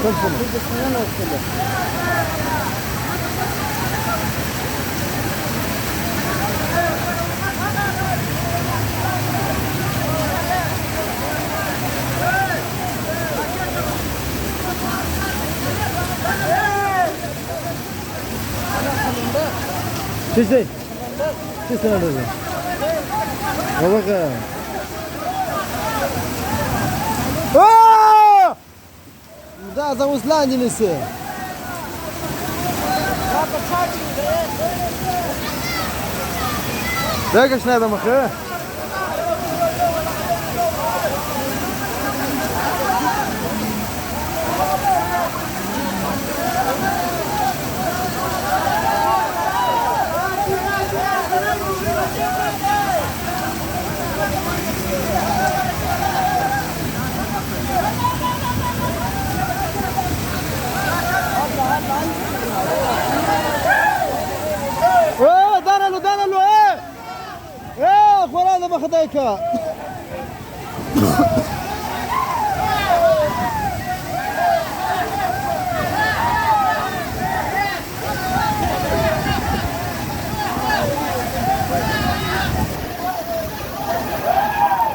كم سنة؟ Çiçek. Çiçek nerede? Baba. Aa! Da za uslanjeni se. Da ga šta da maha? دانلو اخبار هذا ما خدايك